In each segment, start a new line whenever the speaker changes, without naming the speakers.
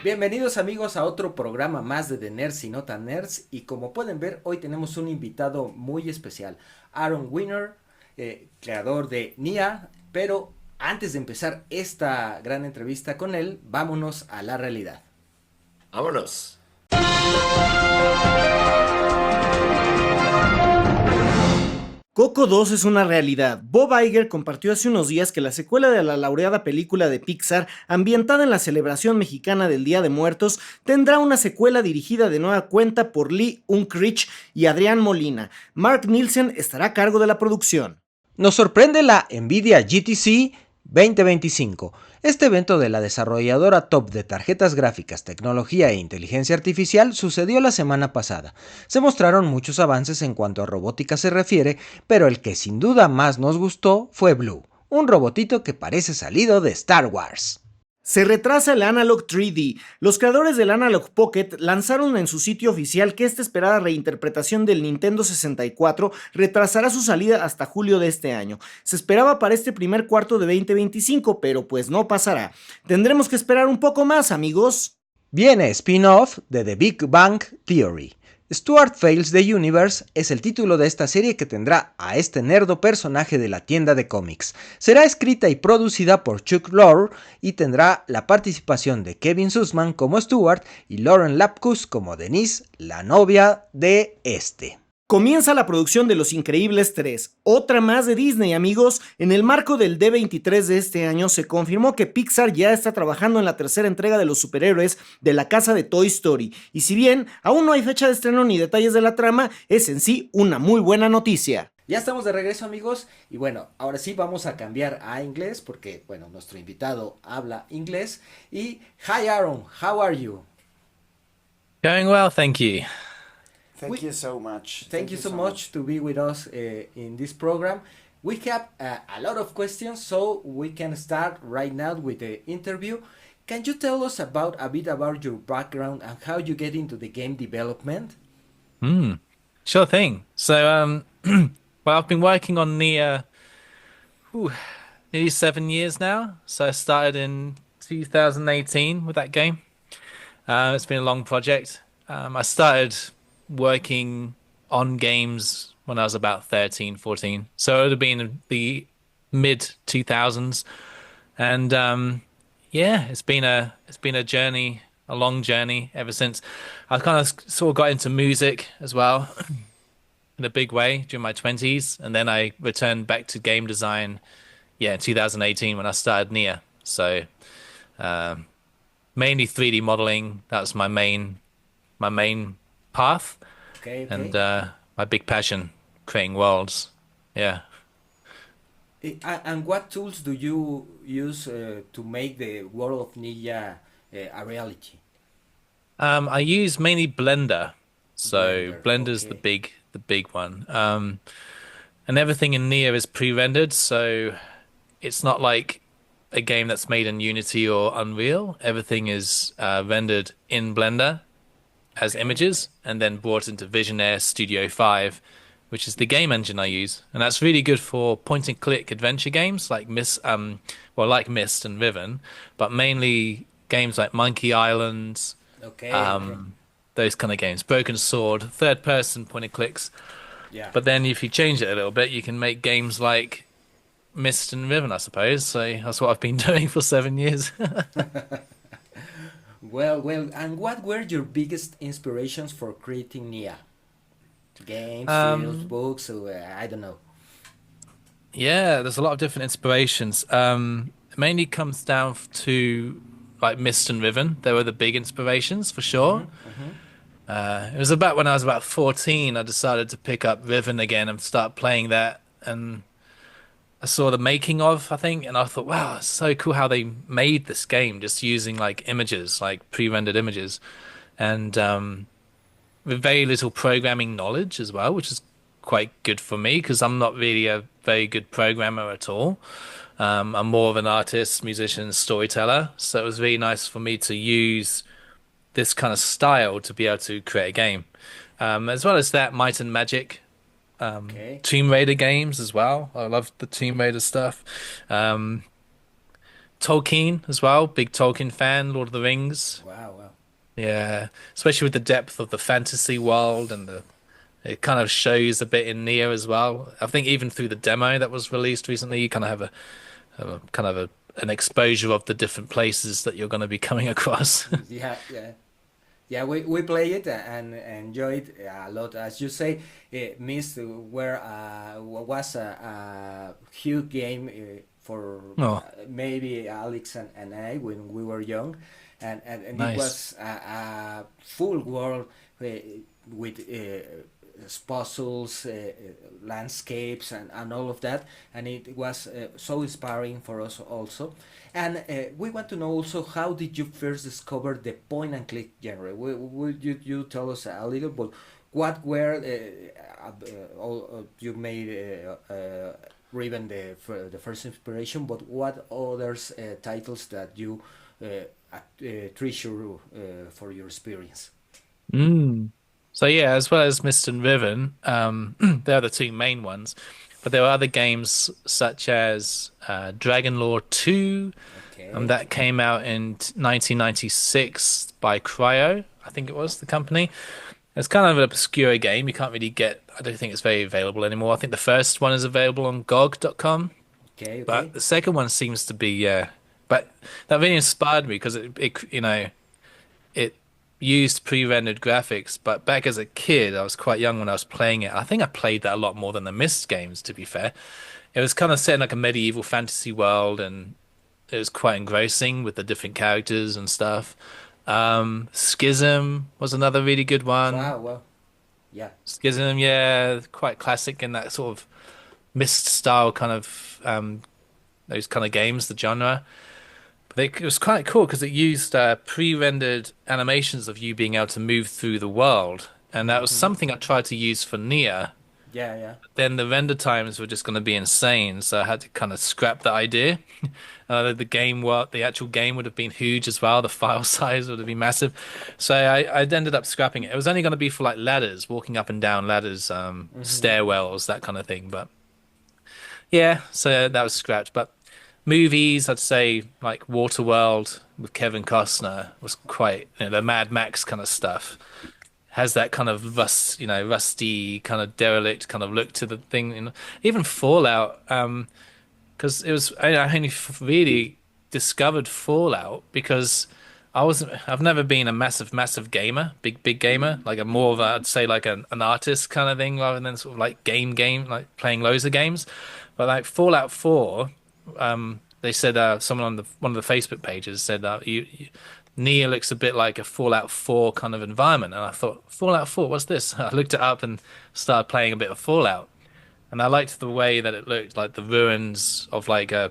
Bienvenidos amigos a otro programa más de Nerds y no tan nerds, y como pueden ver hoy tenemos un invitado muy especial, Aaron Gwynaire, creador de Neyyah, pero antes de empezar esta gran entrevista con él, vámonos a la realidad.
Vámonos.
Coco 2 es una realidad. Bob Iger compartió hace unos días que la secuela de la laureada película de Pixar, ambientada en la celebración mexicana del Día de Muertos, tendrá una secuela dirigida de nueva cuenta por Lee Unkrich y Adrián Molina. Mark Nielsen estará a cargo de la producción.
Nos sorprende la Nvidia GTC 2025. Este evento de la desarrolladora top de tarjetas gráficas, tecnología e inteligencia artificial sucedió la semana pasada. Se mostraron muchos avances en cuanto a robótica se refiere, pero el que sin duda más nos gustó fue Blue, un robotito que parece salido de Star Wars.
Se retrasa el Analog 3D. Los creadores del Analog Pocket lanzaron en su sitio oficial que esta esperada reinterpretación del Nintendo 64 retrasará su salida hasta julio de este año. Se esperaba para este primer cuarto de 2025, pero pues no pasará. Tendremos que esperar un poco más, amigos.
Viene spin-off de The Big Bang Theory. Stuart Fails the Universe es el título de esta serie que tendrá a este nerdo personaje de la tienda de cómics. Será escrita y producida por Chuck Lorre y tendrá la participación de Kevin Sussman como Stuart y Lauren Lapkus como Denise, la novia de este.
Comienza la producción de Los Increíbles 3, otra más de Disney, amigos. En el marco del D23 de este año se confirmó que Pixar ya está trabajando en la tercera entrega de los superhéroes de la casa de Toy Story. Y si bien aún no hay fecha de estreno ni detalles de la trama, es en sí una muy buena noticia.
Ya estamos de regreso amigos, y bueno, ahora sí vamos a cambiar a inglés porque, bueno, nuestro invitado habla inglés. Y, hi Aaron, how are you?
Going well, thank you.
Thank you so much.
Thank you so much to be with us in this program. We have a lot of questions, so we can start right now with the interview. Can you tell us a bit about your background and how you get into the game development?
Sure thing. So, well, I've been working on Neyyah nearly 7 years now. So I started in 2018 with that game. It's been a long project. I started working on games when I was about 13, 14. So it would have been the mid 2000s. And yeah, it's been a journey, a long journey ever since. I kind of sort of got into music as well in a big way during my 20s, and then I returned back to game design in 2018 when I started Neyyah. So mainly 3D modeling, that was my main path.
Okay.
And my big passion, creating worlds. Yeah.
And what tools do you use to make the world of Neyyah a reality?
I use mainly Blender. So Blender's
okay.
the big one. And everything in Neyyah is pre-rendered, so it's not like a game that's made in Unity or Unreal. Everything is rendered in Blender as images and then brought into Visionaire Studio 5, which is the game engine I use. And that's really good for point and click adventure games like Myst and Riven, but mainly games like Monkey Island, those kind of games. Broken Sword, third person point and clicks.
Yeah.
But then if you change it a little bit, you can make games like Myst and Riven, I suppose. So that's what I've been doing for 7 years.
Well, and what were your biggest inspirations for creating Neyyah? Games, films, books, I don't know.
Yeah, there's a lot of different inspirations. It mainly comes down to like Myst and Riven. They were the big inspirations for sure. It was about when I was about 14, I decided to pick up Riven again and start playing that. And I saw the making of, I think, and I thought, wow, it's so cool how they made this game just using like images, like pre-rendered images, and with very little programming knowledge as well, which is quite good for me because I'm not really a very good programmer at all. I'm more of an artist, musician, storyteller, so it was really nice for me to use this kind of style to be able to create a game. As well as that, Might and Magic. Tomb Raider games as well. I love the Tomb Raider stuff. Tolkien as well, big Tolkien fan, Lord of the Rings.
Wow, wow.
Yeah, especially with the depth of the fantasy world and the it kind of shows a bit in Neo as well. I think even through the demo that was released recently, you kind of have a kind of an exposure of the different places that you're going to be coming across.
Yeah, yeah. Yeah, we play it and enjoy it a lot. As you say, Mist was a huge game for
Oh,
maybe Alex and I when we were young, and it
nice.
was a full world with puzzles, landscapes, and all of that, and it was so inspiring for us also. And we want to know also how did you first discover the point and click genre? Would you tell us a little bit what were you made Riven the first inspiration, but what others titles that you treasure for your experience?
Mm. So yeah, as well as Mist and Riven, they're the two main ones. But there were other games such as Dragon Lore 2,
Okay.
that came out in 1996 by Cryo, I think it was the company. It's kind of an obscure game. You can't really get, I don't think it's very available anymore. I think the first one is available on GOG.com,
Okay, okay.
but the second one seems to be, yeah. But that really inspired me because it used pre-rendered graphics, but back as a kid, I was quite young when I was playing it. I think I played that a lot more than the Myst games, to be fair. It was kind of set in like a medieval fantasy world, and it was quite engrossing with the different characters and stuff. Schism was another really good one.
Wow, wow. Yeah.
Schism, yeah, quite classic in that sort of Myst style kind of those kind of games, the genre. It was quite cool because it used pre-rendered animations of you being able to move through the world, and that was something I tried to use for Nia.
Yeah, yeah.
Then the render times were just going to be insane, so I had to kind of scrap the idea. The actual game would have been huge as well. The file size would have been massive, so I ended up scrapping it. It was only going to be for like ladders, walking up and down ladders, stairwells, that kind of thing. But yeah, so that was scrapped. But movies, I'd say like Waterworld with Kevin Costner was quite, the Mad Max kind of stuff. Has that kind of rusty, kind of derelict kind of look to the thing. Even Fallout, because I only really discovered Fallout because I've never been a massive gamer, big gamer. Like I'm more of I'd say like an artist kind of thing rather than sort of like game, like playing loads of games. But like Fallout 4, they said someone on one of the Facebook pages said that Nia looks a bit like a Fallout 4 kind of environment, and I thought Fallout 4, what's this? I looked it up and started playing a bit of Fallout, and I liked the way that it looked, like the ruins of like a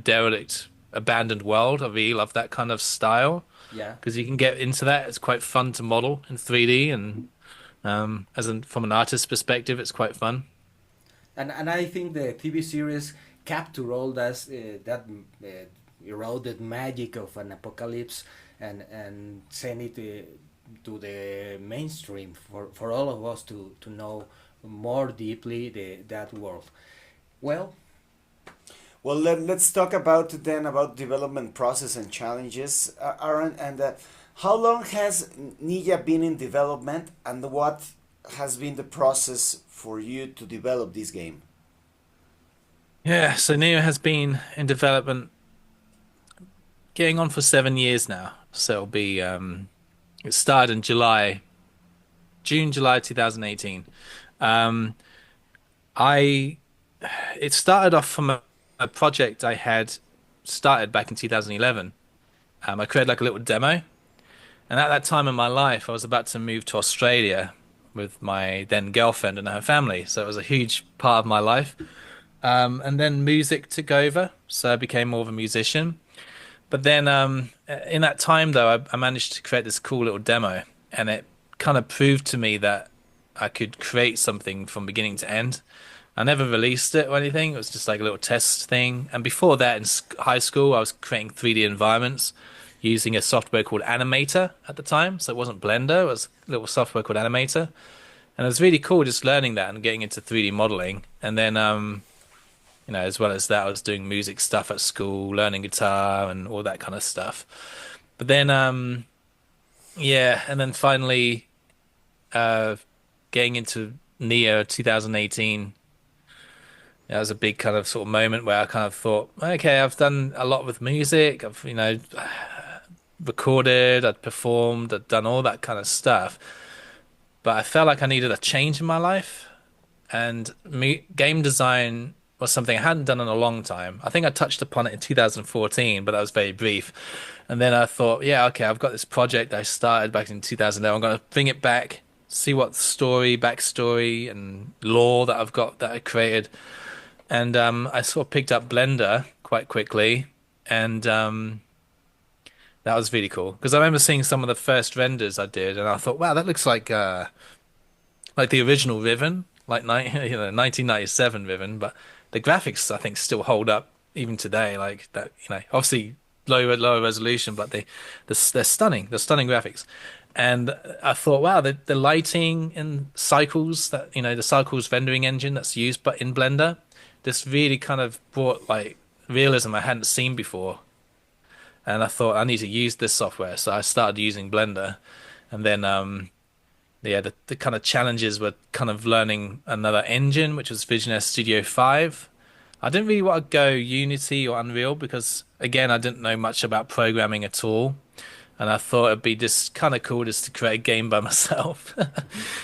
derelict, abandoned world. I really love that kind of style.
Yeah.
Because you can get into that. It's quite fun to model in 3D, and from an artist's perspective, it's quite fun.
And I think the TV series capture all that eroded magic of an apocalypse and send it to the mainstream for all of us to know more deeply that world. Well,
let's talk about development process and challenges, Aaron. And how long has Neyyah been in development, and what has been the process for you to develop this game?
Yeah, so Neo has been in development getting on for 7 years now. So it'll be it started in July 2018. It started off from a project I had started back in 2011. I created like a little demo, and at that time in my life, I was about to move to Australia with my then girlfriend and her family. So it was a huge part of my life. And then music took over, so I became more of a musician. But then in that time, though, I managed to create this cool little demo, and it kind of proved to me that I could create something from beginning to end. I never released it or anything. It was just like a little test thing. And before that, in high school, I was creating 3D environments using a software called Animator at the time. So it wasn't Blender, it was a little software called Animator. And it was really cool just learning that and getting into 3D modeling. And then as well as that, I was doing music stuff at school, learning guitar and all that kind of stuff. But then, yeah, and then finally, uh, getting into Neo 2018. That was a big kind of sort of moment where I kind of thought, okay, I've done a lot with music. I've, recorded, I'd performed, I'd done all that kind of stuff. But I felt like I needed a change in my life. And game design was something I hadn't done in a long time. I think I touched upon it in 2014, but that was very brief. And then I thought, yeah, okay, I've got this project I started back in 2011. I'm going to bring it back, see what backstory, and lore that I've got that I created. And I sort of picked up Blender quite quickly, and that was really cool because I remember seeing some of the first renders I did, and I thought, wow, that looks like the original Riven, like 1997 Riven, but the graphics I think still hold up even today. Like that, obviously lower resolution, but they're stunning. They're stunning graphics. And I thought, wow, the lighting and cycles that the cycles rendering engine that's used, but in Blender, this really kind of brought like realism I hadn't seen before. And I thought I need to use this software, so I started using Blender, and then yeah, the kind of challenges were kind of learning another engine, which was Vision Studio 5. I didn't really want to go Unity or Unreal because, again, I didn't know much about programming at all. And I thought it'd be just kind of cool just to create a game by myself.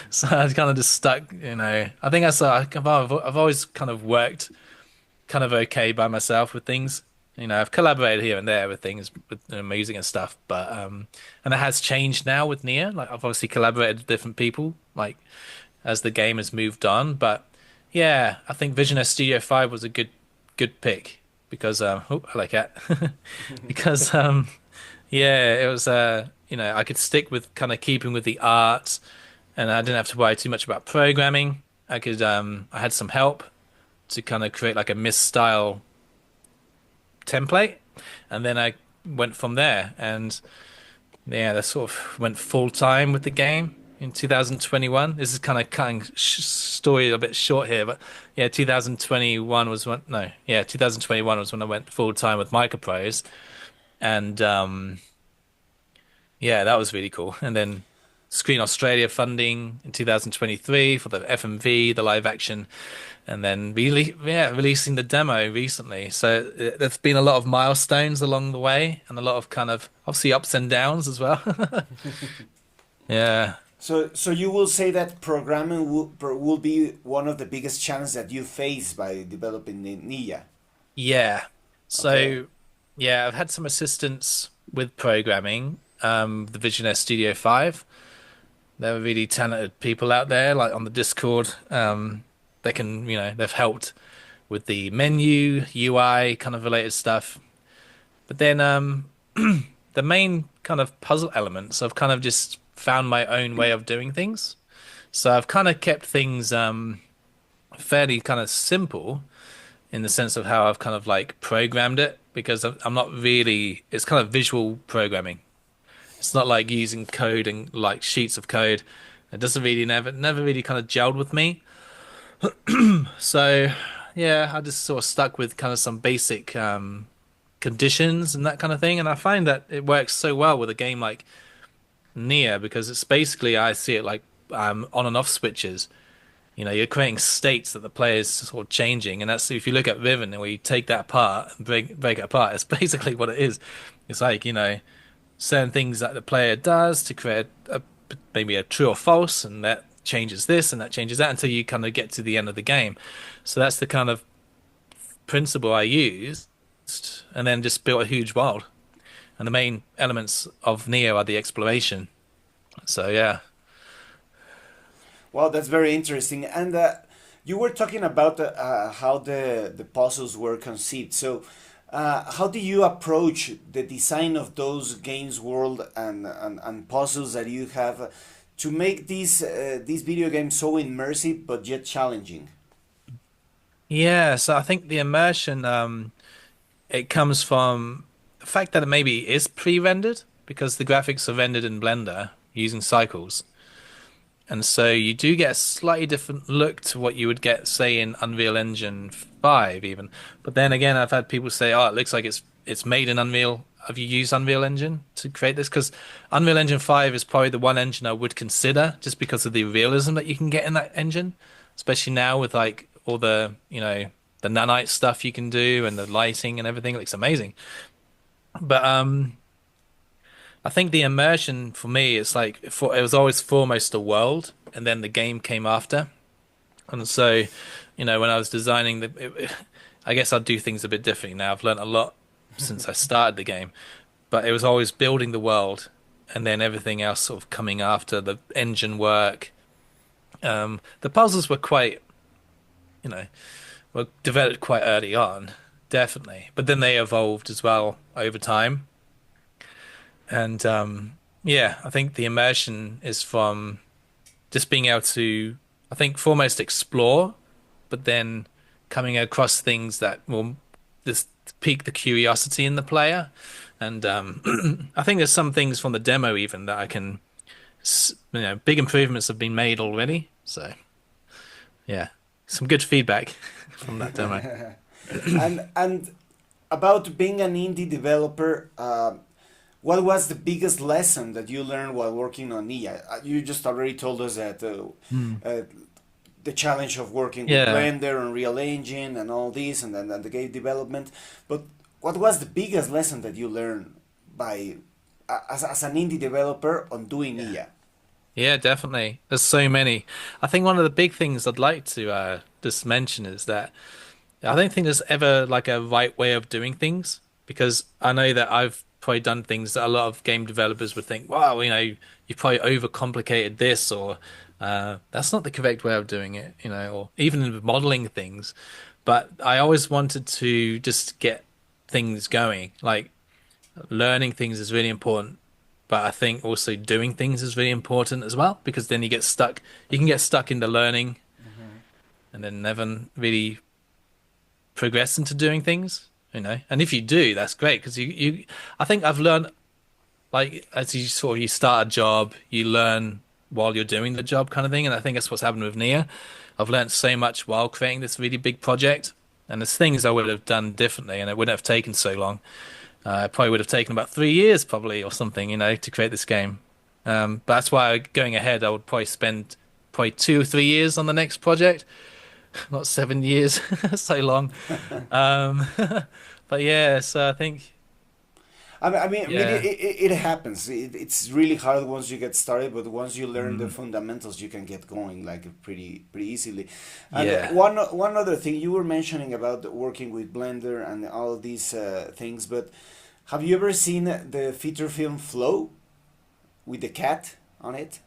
So I kind of just stuck, I think I've always kind of worked kind of okay by myself with things. I've collaborated here and there with things, with music and stuff, but and it has changed now with Nia. Like I've obviously collaborated with different people, like as the game has moved on. But yeah, I think Vision Studio 5 was a good pick because I like that because yeah, it was I could stick with kind of keeping with the art, and I didn't have to worry too much about programming. I had some help to kind of create like a misstyle template, and then I went from there, and yeah, that sort of went full time with the game in 2021. This is kind of cutting story a bit short here, but yeah, 2021 was when 2021 was when I went full time with Microprose, and yeah, that was really cool. And then Screen Australia funding in 2023 for the FMV, the live action, and then releasing the demo recently. So there's been a lot of milestones along the way, and a lot of kind of obviously ups and downs as well. Yeah.
So you will say that programming will be one of the biggest challenges that you face by developing Neyyah.
Yeah. So
Okay.
yeah, I've had some assistance with programming. The Vision Studio 5. There are really talented people out there, like on the Discord. They can, they've helped with the menu, UI, kind of related stuff. But then the main kind of puzzle elements, I've kind of just found my own way of doing things. So I've kind of kept things fairly kind of simple in the sense of how I've kind of like programmed it, because I'm not really, it's kind of visual programming. It's not like using code and like sheets of code. It doesn't really never really kind of gelled with me. So yeah, I just sort of stuck with kind of some basic conditions and that kind of thing. And I find that it works so well with a game like Nia, because it's basically, I see it like on and off switches. You're creating states that the player is sort of changing, and that's, if you look at Riven, where you take that apart and break it apart, it's basically what it is. It's like, certain things that the player does to create maybe a true or false, and that changes this and that changes that until you kind of get to the end of the game. So that's the kind of principle I used, and then just built a huge world. And the main elements of Neo are the exploration. So yeah.
Well, that's very interesting. And you were talking about how the puzzles were conceived. So, how do you approach the design of those games world and puzzles that you have to make these video games so immersive but yet challenging?
Yeah, so I think the immersion, it comes from the fact that it maybe is pre-rendered, because the graphics are rendered in Blender using cycles. And so you do get a slightly different look to what you would get, say, in Unreal Engine 5 even. But then again, I've had people say, oh, it looks like it's made in Unreal. Have you used Unreal Engine to create this? Because Unreal Engine 5 is probably the one engine I would consider just because of the realism that you can get in that engine, especially now with like all the, the nanite stuff you can do and the lighting and everything. It looks amazing. But I think the immersion for me is like it was always foremost the world, and then the game came after. And so, when I was designing I guess I'd do things a bit differently now. I've learned a lot since I started the game, but it was always building the world, and then everything else sort of coming after, the engine work. The puzzles were quite, were developed quite early on, definitely, but then they evolved as well over time. And I think the immersion is from just being able to, I think, foremost explore, but then coming across things that will just pique the curiosity in the player. And I think there's some things from the demo even that I can, big improvements have been made already. So, yeah, some good feedback from that demo.
and about being an indie developer, what was the biggest lesson that you learned while working on Neyyah? You just already told us that the challenge of working with Blender, Unreal Engine, and all this, and then the game development. But what was the biggest lesson that you learned as an indie developer on doing Neyyah?
Yeah, definitely. There's so many. I think one of the big things I'd like to just mention is that I don't think there's ever like a right way of doing things, because I know that I've probably done things that a lot of game developers would think, wow, you've probably overcomplicated this, or that's not the correct way of doing it, or even in modeling things. But I always wanted to just get things going. Like, learning things is really important, but I think also doing things is really important as well, because then you can get stuck in the learning and then never really progress into doing things. And if you do, that's great, because I think I've learned, like, as you start a job, you learn while you're doing the job, kind of thing. And I think that's what's happened with Neyyah. I've learned so much while creating this really big project, and there's things I would have done differently, and it wouldn't have taken so long. It probably would have taken about 3 years, probably, or something, to create this game. But that's why going ahead, I would probably spend 2 or 3 years on the next project. Not 7 years, so long. But yeah, so I think.
I mean, it happens. It's really hard once you get started, but once you learn the fundamentals, you can get going like pretty easily. And one other thing, you were mentioning about working with Blender and all these things, but have you ever seen the feature film Flow with the cat on it?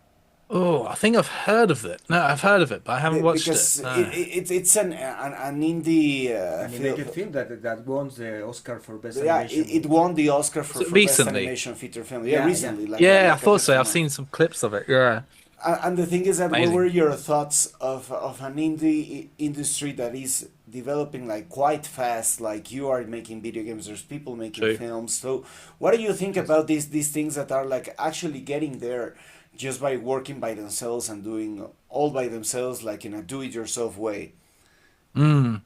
Oh, I think I've heard of it. No, I've heard of it, but I haven't watched
because
it. No.
It's an indie
animated film that won the Oscar for best
yeah,
animation.
it won the Oscar for best
recently.
animation feature film. Yeah, recently.
Yeah, I thought so. I've seen some clips of it. Yeah.
And the thing is that
Amazing.
what were your thoughts of an indie industry that is developing like quite fast? Like, you are making video games, there's people making films. So what do you think about these things that are like actually getting there just by working by themselves and doing all by themselves, like in a do-it-yourself way?
I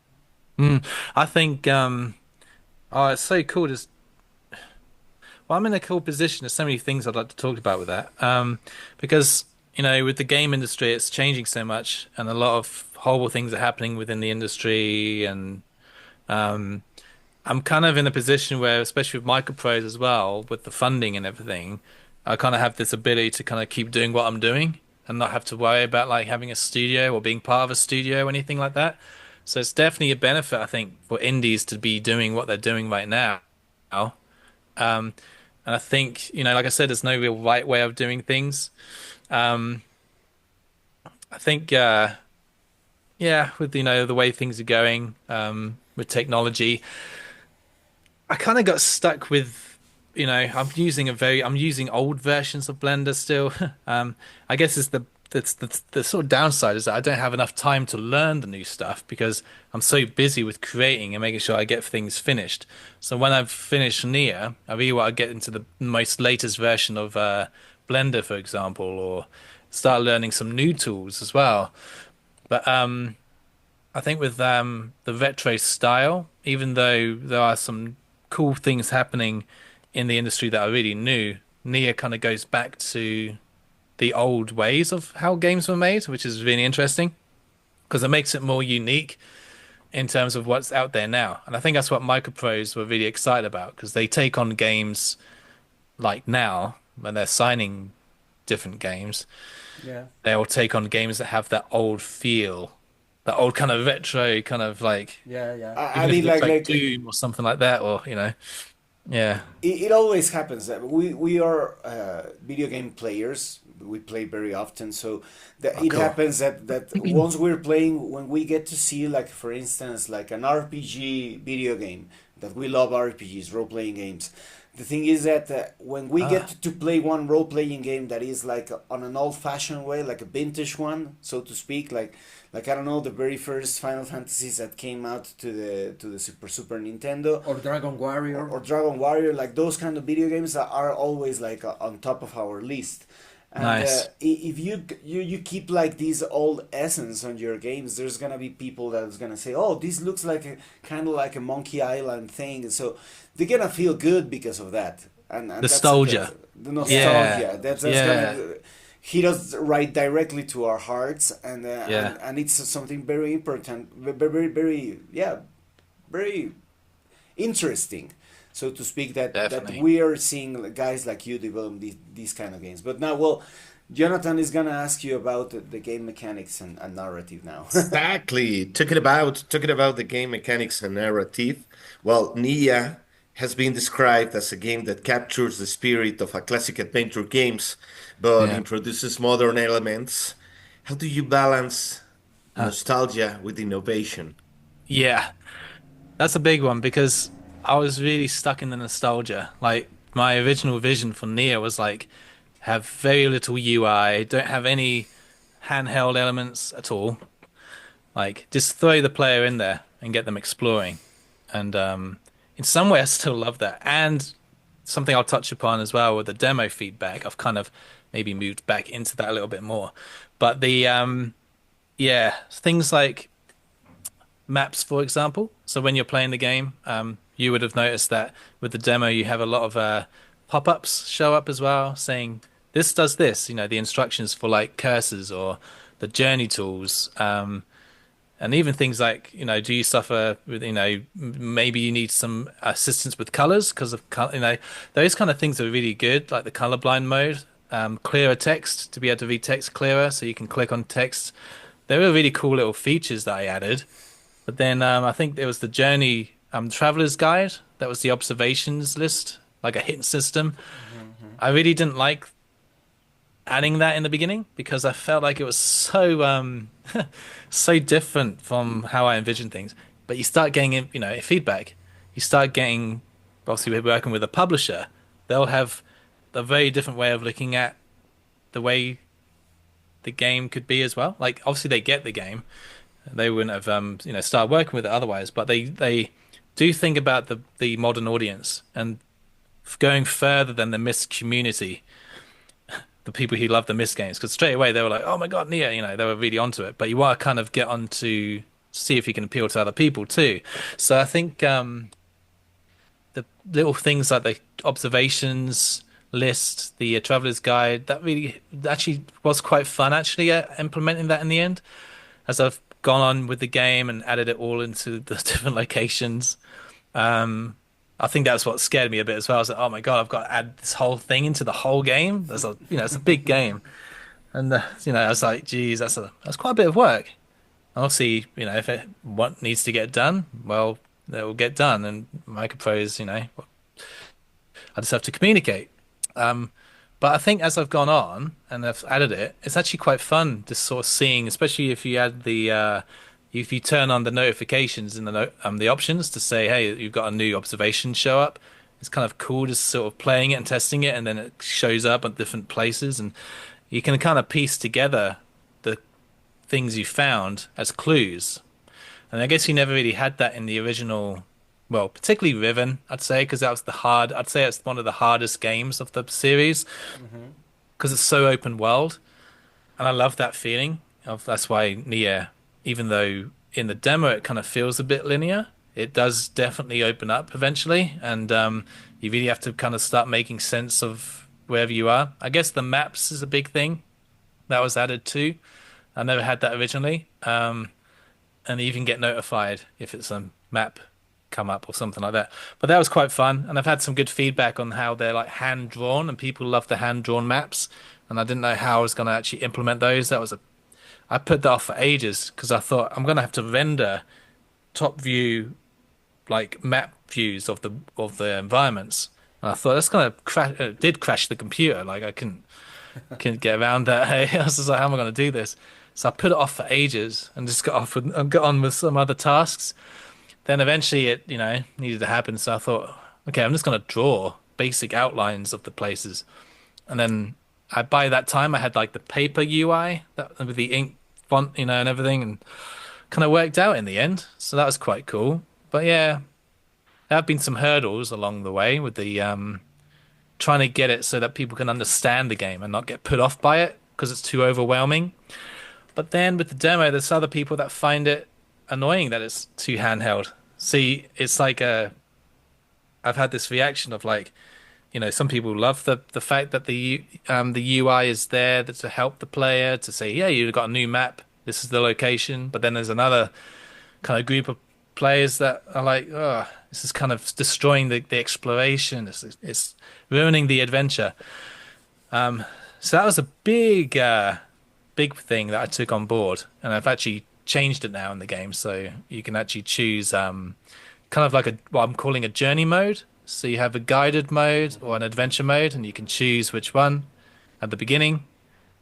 think it's so cool. I'm in a cool position. There's so many things I'd like to talk about with that, because with the game industry, it's changing so much, and a lot of horrible things are happening within the industry. And I'm kind of in a position where, especially with micropros as well, with the funding and everything, I kind of have this ability to kind of keep doing what I'm doing and not have to worry about like having a studio or being part of a studio or anything like that. So it's definitely a benefit, I think, for indies to be doing what they're doing right now. And I think, like I said, there's no real right way of doing things. I think, with, the way things are going, with technology, I kind of got stuck with, I'm using old versions of Blender still. I guess it's the sort of downside is that I don't have enough time to learn the new stuff because I'm so busy with creating and making sure I get things finished. So when I've finished Neyyah, I really want to get into the most latest version of Blender, for example, or start learning some new tools as well. But I think with the retro style, even though there are some cool things happening in the industry that are really new, Nia kind of goes back to the old ways of how games were made, which is really interesting because it makes it more unique in terms of what's out there now. And I think that's what micropros were really excited about, because they take on games like now when they're signing different games.
Yeah.
They'll take on games that have that old feel, that old kind of retro kind of like,
Yeah, yeah.
I
even if
mean,
it looks
like
Doom or something like that, or yeah,
it always happens that we are video game players. We play very often, so that it
cool.
happens that once we're playing, when we get to see, like, for instance, like an RPG video game, that we love RPGs, role playing games. The thing is that when we get to play one role playing game that is like on an old fashioned way, like a vintage one, so to speak, like I don't know, the very first Final Fantasies that came out to the Super Nintendo,
Or Dragon Warrior.
or Dragon Warrior, like those kind of video games are always like on top of our list. And
Nice.
if you keep like these old essence on your games, there's gonna be people that's gonna say, "Oh, this looks like a kind of like a Monkey Island thing," so they're gonna feel good because of that. And
Nostalgia.
the nostalgia.
Yeah.
That's
Yeah.
gonna hit us right directly to our hearts, and
Yeah.
and it's something very important, very yeah, very interesting, so to speak, that
Definitely.
we are seeing guys like you develop these kind of games. But now, well, Jonathan is gonna ask you about the game mechanics and narrative now.
Exactly. Talking about the game mechanics and narrative. Well, Nia has been described as a game that captures the spirit of a classic adventure games, but
Yeah.
introduces modern elements. How do you balance nostalgia with innovation?
Yeah, that's a big one because I was really stuck in the nostalgia. Like my original vision for Nia was like have very little UI, don't have any handheld elements at all. Like just throw the player in there and get them exploring. And in some way I still love that. And something I'll touch upon as well with the demo feedback, I've kind of maybe moved back into that a little bit more. But the yeah, things like maps, for example. So when you're playing the game, you would have noticed that with the demo, you have a lot of pop-ups show up as well, saying this does this. You know, the instructions for like cursors or the journey tools, and even things like, you know, do you suffer with, you know, maybe you need some assistance with colors because of, you know, those kind of things are really good, like the colorblind mode, clearer text to be able to read text clearer, so you can click on text. There were really cool little features that I added. But then I think there was the journey traveler's guide. That was the observations list, like a hidden system. I really didn't like adding that in the beginning because I felt like it was so so different from how I envisioned things. But you start getting, you know, feedback. You start getting, obviously we're working with a publisher. They'll have a very different way of looking at the way the game could be as well. Like obviously they get the game. They wouldn't have, you know, started working with it otherwise. But they do think about the modern audience and going further than the Myst community, the people who love the Myst games. Because straight away they were like, "Oh my God, Nia!" You know, they were really onto it. But you want to kind of get on to see if you can appeal to other people too. So I think the little things like the observations list, the traveler's guide, that really actually was quite fun. Actually, implementing that in the end, as I've gone on with the game and added it all into the different locations. I think that's what scared me a bit as well. I was like, oh my God, I've got to add this whole thing into the whole game. There's a, you know, it's a big game. And, you know, I was like, geez, that's quite a bit of work. Obviously, you know, if what needs to get done, well, it will get done. And micropros, you know, I just have to communicate. But I think as I've gone on and I've added it, it's actually quite fun just sort of seeing, especially if you add the, if you turn on the notifications in the options to say, hey, you've got a new observation show up. It's kind of cool just sort of playing it and testing it, and then it shows up at different places, and you can kind of piece together the things you found as clues. And I guess you never really had that in the original. Well, particularly Riven, I'd say, because that was I'd say it's one of the hardest games of the series, because it's so open world. and I love that feeling of that's why Nia, even though in the demo it kind of feels a bit linear, it does definitely open up eventually, and you really have to kind of start making sense of wherever you are. I guess the maps is a big thing that was added too. I never had that originally, and you can get notified if it's a map come up or something like that. But that was quite fun, and I've had some good feedback on how they're like hand drawn, and people love the hand drawn maps. And I didn't know how I was going to actually implement those. I put that off for ages because I thought I'm going to have to render top view like map views of the environments. And I thought that's going to crash. It did crash the computer. Like I couldn't get around that. I was just like, how am I going to do this? So I put it off for ages and just got on with some other tasks. Then eventually it, needed to happen. So I thought, okay, I'm just going to draw basic outlines of the places. And then by that time I had like the paper UI with the ink font, and everything, and kind of worked out in the end. So that was quite cool. But yeah, there have been some hurdles along the way with the trying to get it so that people can understand the game and not get put off by it because it's too overwhelming. But then with the demo, there's other people that find it annoying that it's too handheld. See, it's like I've had this reaction of like, some people love the fact that the UI is there to help the player to say, yeah, you've got a new map. This is the location. But then there's another kind of group of players that are like, oh, this is kind of destroying the exploration. It's ruining the adventure. So that was a big thing that I took on board, and I've actually changed it now in the game, so you can actually choose kind of like what I'm calling a journey mode. So you have a guided mode or an adventure mode, and you can choose which one at the beginning.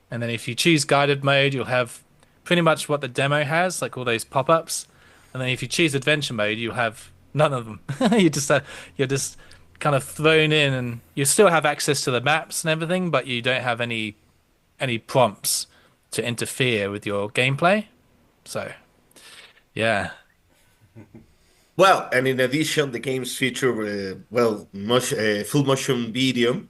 And then if you choose guided mode, you'll have pretty much what the demo has, like all those pop-ups. And then if you choose adventure mode, you'll have none of them. You're just kind of thrown in, and you still have access to the maps and everything, but you don't have any prompts to interfere with your gameplay. So, yeah.
Well, and in addition, the games feature full motion video.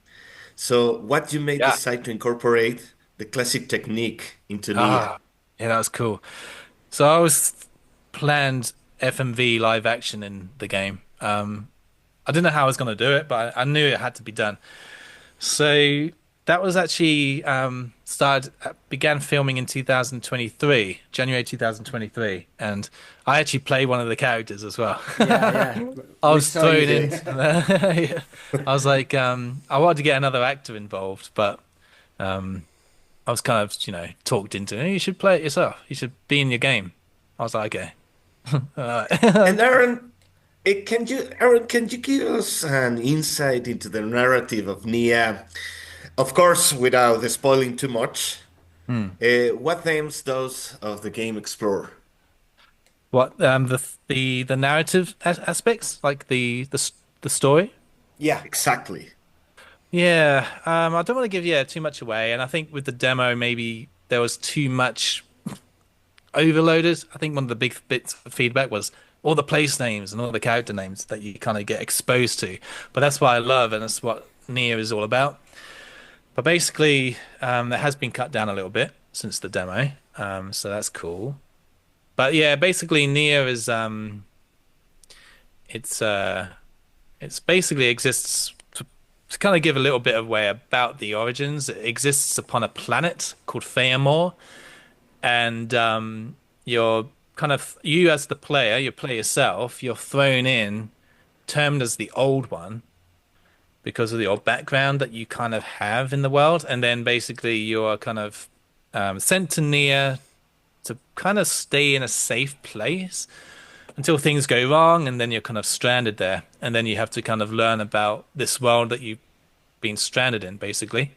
So, what you may decide to incorporate the classic technique into Nia?
Yeah, that was cool. So I was planned FMV live action in the game. I didn't know how I was going to do it, but I knew it had to be done. So that was actually began filming in 2023, January 2023, and I actually played one of the characters as well.
Yeah.
I was thrown in. Yeah. I was like, I wanted to get another actor involved, but I was kind of, talked into, hey, you should play it yourself. You should be in your game. I was like, okay.
And Aaron, can you give us an insight into the narrative of Nia? Of course, without spoiling too much. What themes does of the game explore?
What the narrative aspects, like the story?
Yeah.
Exactly.
Yeah, I don't want to give too much away, and I think with the demo maybe there was too much overloaded. I think one of the big bits of feedback was all the place names and all the character names that you kind of get exposed to. But that's what I love, and that's what Nia is all about. But basically, that has been cut down a little bit since the demo, so that's cool. But yeah, basically Nia is it's basically exists to kind of give a little bit of way about the origins. It exists upon a planet called Feyamore, and you as the player, you play yourself, you're thrown in, termed as the old one, because of the old background that you kind of have in the world, and then basically you're kind of sent to Nia to kind of stay in a safe place until things go wrong, and then you're kind of stranded there, and then you have to kind of learn about this world that you've been stranded in, basically.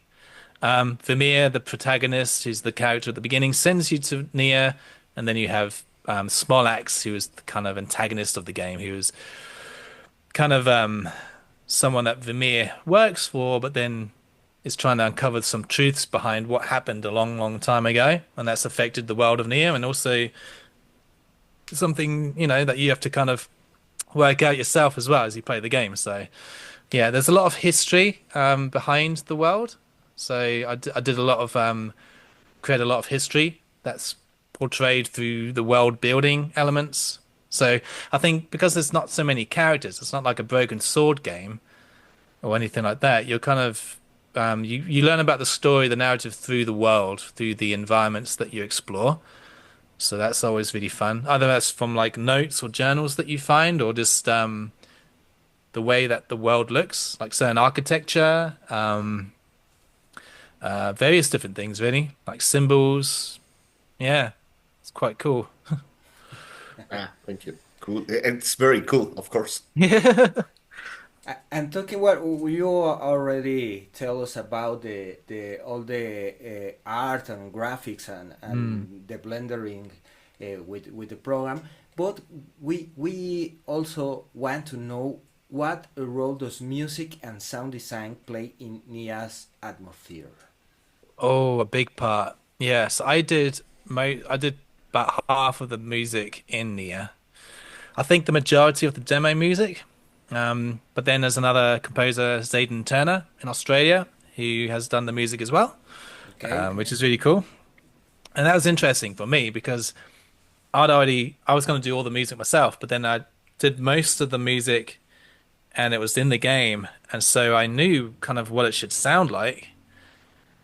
Vermeer, the protagonist, who's the character at the beginning, sends you to Nia, and then you have Smolax, who is the kind of antagonist of the game, who is kind of someone that Vermeer works for, but then is trying to uncover some truths behind what happened a long, long time ago, and that's affected the world of Nia, and also something, that you have to kind of work out yourself as well as you play the game. So yeah, there's a lot of history behind the world. So I did a lot of create a lot of history that's portrayed through the world building elements. So I think because there's not so many characters, it's not like a broken sword game or anything like that. You're kind of you learn about the story, the narrative through the world, through the environments that you explore. So that's always really fun. Either that's from like notes or journals that you find, or just the way that the world looks, like certain architecture, various different things, really, like symbols. Yeah, it's quite cool.
Thank you. Cool. It's very cool, of course.
And talking what you already tell us about the all the art and graphics and the blendering with the program, but we also want to know what role does music and sound design play in Neyyah's atmosphere.
Oh, a big part. Yes, I did about half of the music in Neyyah. I think the majority of the demo music. But then there's another composer, Dnyntn, in Australia, who has done the music as well,
Okay.
which is really cool. And that was interesting for me because I was going to do all the music myself, but then I did most of the music and it was in the game. And so I knew kind of what it should sound like.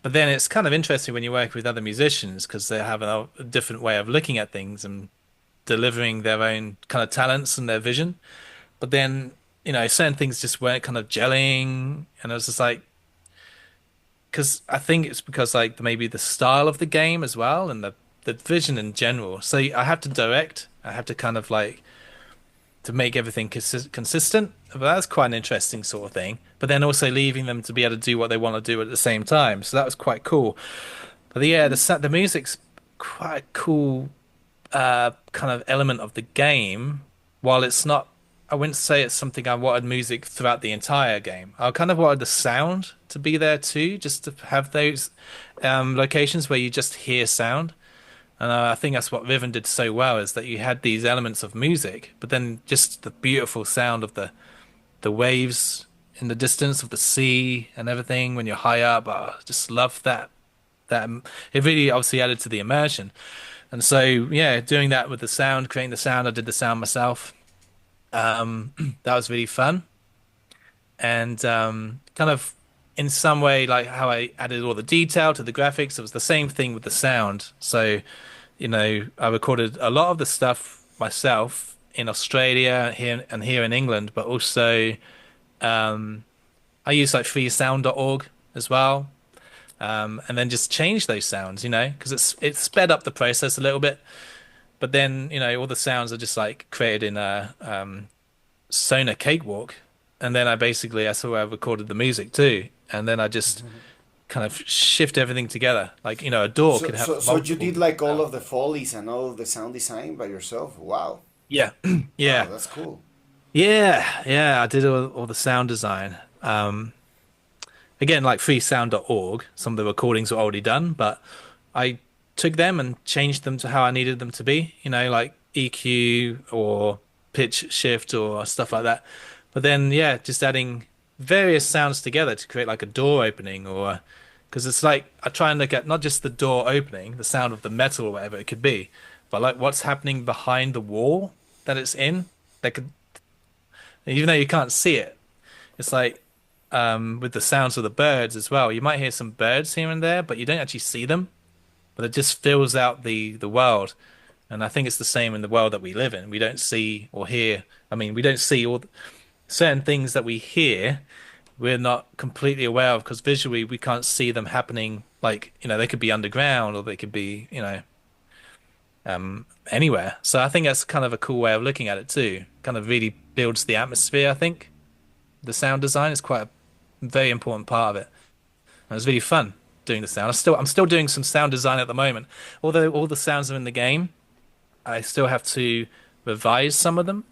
But then it's kind of interesting when you work with other musicians because they have a different way of looking at things and delivering their own kind of talents and their vision. But then, certain things just weren't kind of gelling. And I was just like, because I think it's because like maybe the style of the game as well and the vision in general. So I have to direct. I have to kind of like to make everything consistent. But that's quite an interesting sort of thing. But then also leaving them to be able to do what they want to do at the same time. So that was quite cool. But yeah, the music's quite a cool kind of element of the game. While it's not, I wouldn't say it's something I wanted music throughout the entire game. I kind of wanted the sound to be there too, just to have those locations where you just hear sound. And I think that's what Riven did so well, is that you had these elements of music, but then just the beautiful sound of the waves in the distance of the sea and everything when you're high up. I just love that. It really obviously added to the immersion. And so, yeah, doing that with the sound, creating the sound, I did the sound myself. That was really fun. And kind of in some way, like how I added all the detail to the graphics, it was the same thing with the sound. So, I recorded a lot of the stuff myself in Australia here in England, but also I use like freesound.org as well. And then just change those sounds, because it sped up the process a little bit. But then, all the sounds are just like created in a Sonar Cakewalk. And then that's how I recorded the music too. And then I just kind of shift everything together. Like, a door could have
So you did like all of the follies and all of the sound design by yourself? Wow.
Yeah. Yeah.
Wow, that's cool.
Yeah. I did all the sound design. Again, like freesound.org, some of the recordings were already done, but I took them and changed them to how I needed them to be, like EQ or pitch shift or stuff like that. But then, yeah, just adding various sounds together to create like a door opening, or because it's like I try and look at not just the door opening, the sound of the metal or whatever it could be, but like what's happening behind the wall that it's in. Even though you can't see it, it's like with the sounds of the birds as well. You might hear some birds here and there, but you don't actually see them. But it just fills out the world. And I think it's the same in the world that we live in. We don't see or hear. I mean, we don't see all certain things that we hear. We're not completely aware of because visually we can't see them happening. Like, they could be underground or they could be, anywhere. So I think that's kind of a cool way of looking at it too. Kind of really builds the atmosphere, I think. The sound design is quite a very important part of it. And it was really fun doing the sound. I'm still doing some sound design at the moment. Although all the sounds are in the game, I still have to revise some of them.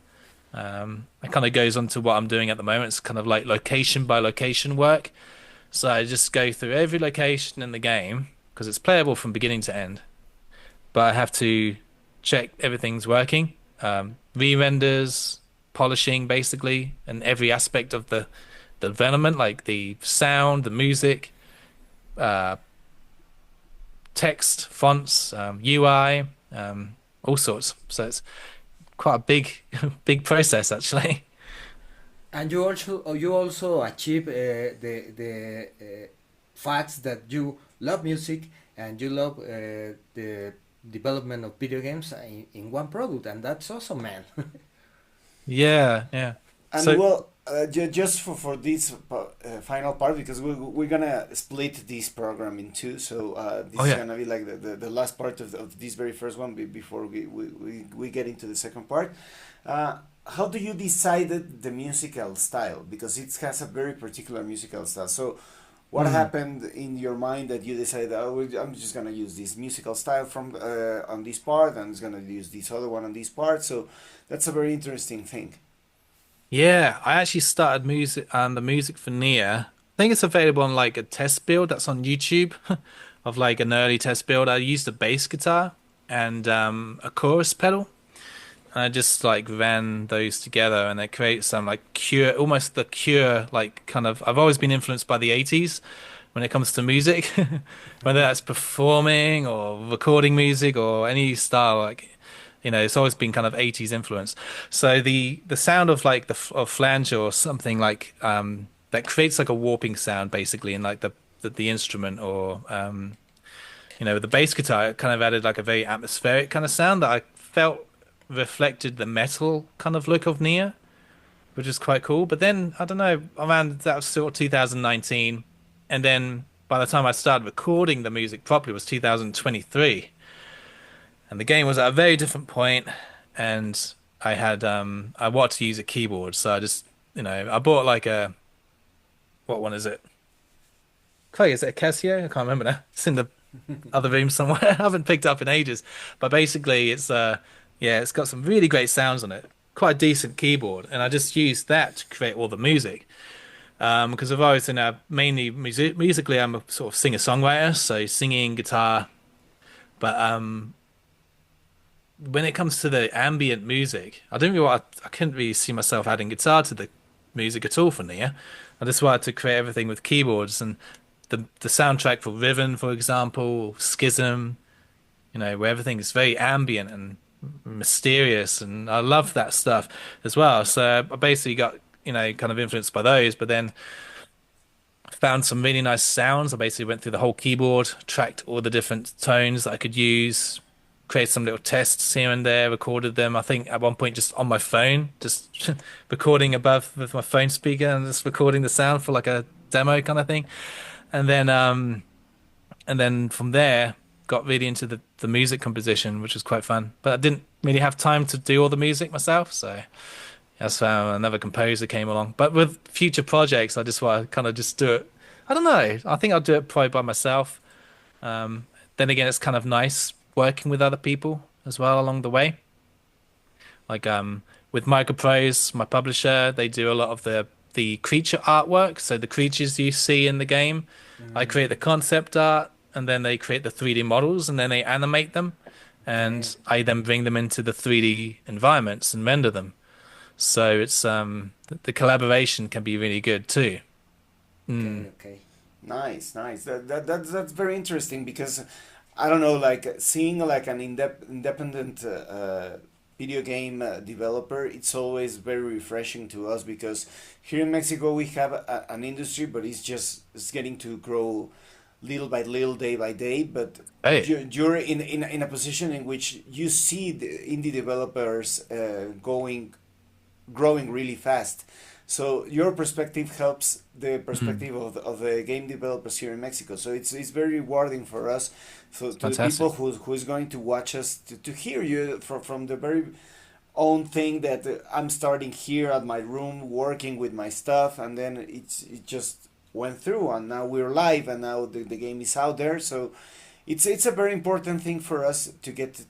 It kind of goes on to what I'm doing at the moment. It's kind of like location by location work. So I just go through every location in the game because it's playable from beginning to end. But I have to check everything's working. Re-renders, polishing basically, and every aspect of the development, like the sound, the music, text, fonts, UI, all sorts. So it's quite a big, big process actually.
And you also achieve the facts that you love music and you love the development of video games in one product, and that's awesome, man.
Yeah, yeah.
And
So
well, just for this final part, because we're gonna split this program in two, so this
Oh,
is
yeah.
gonna be like the last part of this very first one before we get into the second part. How do you decide the musical style? Because it has a very particular musical style. So, what happened in your mind that you decided, oh, I'm just gonna use this musical style from on this part, and I'm just gonna use this other one on this part. So, that's a very interesting thing.
yeah, I actually started the music for Nia. I think it's available on like a test build that's on YouTube of like an early test build. I used a bass guitar and a chorus pedal. And I just like ran those together and it creates some like Cure, almost the Cure, like kind of, I've always been influenced by the 80s when it comes to music, whether that's performing or recording music or any style, like, you know, it's always been kind of 80s influence. So the sound of like of flanger or something like that creates like a warping sound basically in like the instrument or you know, the bass guitar, it kind of added like a very atmospheric kind of sound that I felt reflected the metal kind of look of Nia, which is quite cool. But then I don't know, around that was sort of 2019, and then by the time I started recording the music properly was 2023, and the game was at a very different point, and I had I wanted to use a keyboard, so I just, you know, I bought like a, what one is it? Craig, is it a Casio? I can't remember now. It's in the other room somewhere. I haven't picked it up in ages, but basically it's yeah, it's got some really great sounds on it. Quite a decent keyboard, and I just used that to create all the music. Because I've always been mainly musically, I'm a sort of singer-songwriter, so singing, guitar. But when it comes to the ambient music, I couldn't really see myself adding guitar to the music at all for Nia. I just wanted to create everything with keyboards, and the soundtrack for Riven, for example, Schism, you know, where everything is very ambient and mysterious, and I love that stuff as well. So I basically got, you know, kind of influenced by those, but then found some really nice sounds. I basically went through the whole keyboard, tracked all the different tones that I could use, created some little tests here and there, recorded them. I think at one point just on my phone, just recording above with my phone speaker and just recording the sound for like a demo kind of thing. And then from there got really into the music composition, which was quite fun. But I didn't really have time to do all the music myself, so that's how another composer came along. But with future projects, I just want to kind of just do it. I don't know. I think I'll do it probably by myself. Then again, it's kind of nice working with other people as well along the way. Like with Microprose, my publisher, they do a lot of the creature artwork. So the creatures you see in the game, I create the concept art, and then they create the 3D models, and then they animate them, and I then bring them into the 3D environments and render them. So it's the collaboration can be really good too.
Okay. Nice. That's very interesting, because I don't know, like seeing like an independent video game developer, it's always very refreshing to us, because here in Mexico we have an industry, but it's getting to grow little by little, day by day. But
Hey.
you're in a position in which you see the indie developers growing really fast. So your perspective helps the perspective of the game developers here in Mexico. So it's very rewarding for us, to the
Fantastic.
people who is going to watch us, to hear you from the very own thing that I'm starting here at my room working with my stuff, and then it just went through, and now we're live, and now the game is out there. So it's a very important thing for us to get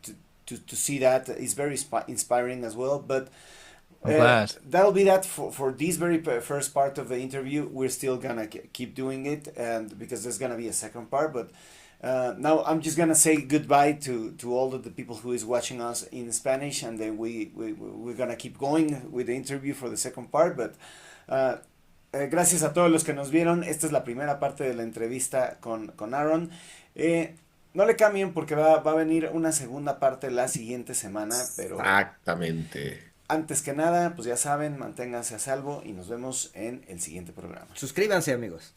to see that. It's very inspiring as well. But
I'm glad.
that'll be that for this very first part of the interview. We're still gonna keep doing it, and because there's gonna be a second part. But now I'm just gonna say goodbye to all of the people who is watching us in Spanish, and then we're gonna keep going with the interview for the second part. But gracias a todos los que nos vieron. Esta es la primera parte de la entrevista con Aaron. No le cambien porque va a venir una segunda parte la siguiente semana, pero
Exactamente.
antes que nada, pues ya saben, manténganse a salvo y nos vemos en el siguiente programa.
Suscríbanse, amigos.